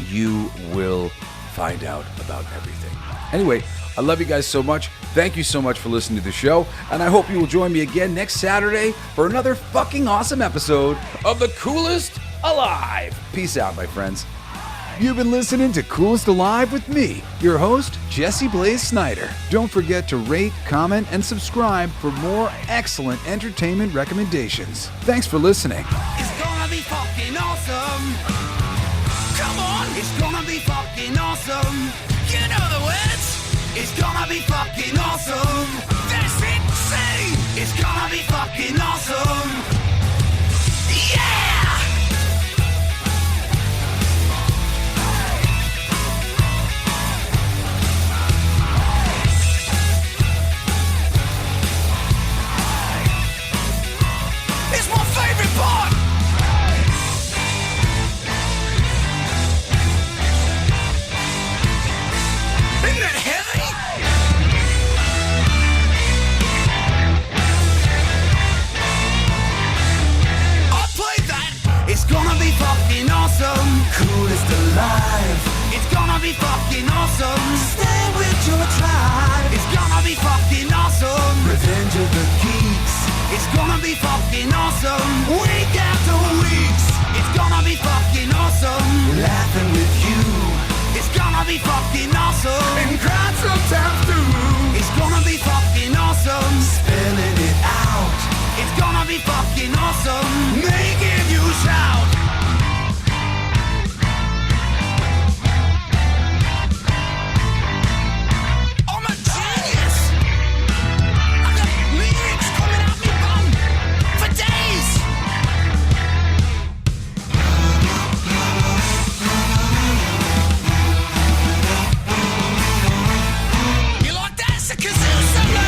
you will find out about everything. Anyway, I love you guys so much. Thank you so much for listening to the show, and I hope you will join me again next Saturday for another fucking awesome episode of The Coolest Alive. Peace out, my friends. You've been listening to Coolest Alive with me, your host, Jesse Blaze Snider. Don't forget to rate, comment, and subscribe for more excellent entertainment recommendations. Thanks for listening. It's gonna be fucking awesome. Come on, it's gonna be fucking awesome. You know the words. It's gonna be fucking awesome. That's insane. It's gonna be fucking awesome. Yeah! It's my favorite part. Isn't that heavy? I played that. It's gonna be fucking awesome. Coolest alive. It's gonna be fucking awesome. Stay with your tribe. It's gonna be fucking awesome. Revenge of the Geeks. It's gonna be fucking awesome. Week after weeks. It's gonna be fucking awesome. Laughing with you. It's gonna be fucking awesome. And crying sometimes too. It's gonna be fucking awesome. Spelling it out. It's gonna be fucking awesome. Making you shout. I'm a genius. I got lyrics coming out me bum for days. You like that? It's a kazoo solo.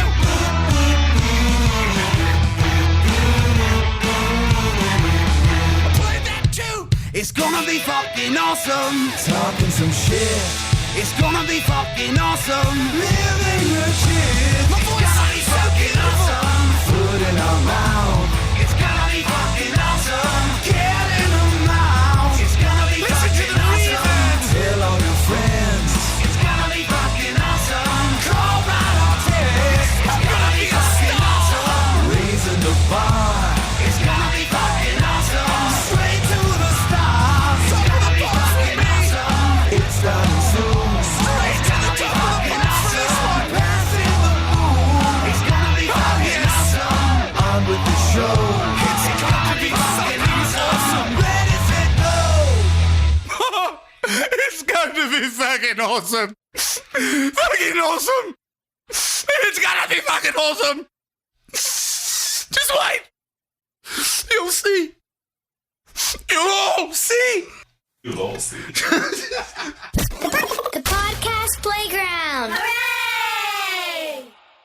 I played that too. It's gonna be fucking awesome. Talking some shit. It's gonna be fucking awesome. Living the shit. My voice is fucking awesome. Food in our mouth. It's gonna be fucking awesome. Get in the mouth. It's gonna be fucking awesome. Tell all your friends. It's gonna be fucking awesome. Call right show. It's gonna be fucking awesome. Ready, set, go. It's gonna be fucking awesome. Fucking awesome. It's gonna be fucking awesome. Just wait. You'll see. You'll all see. You'll all see. The podcast playground. Hooray!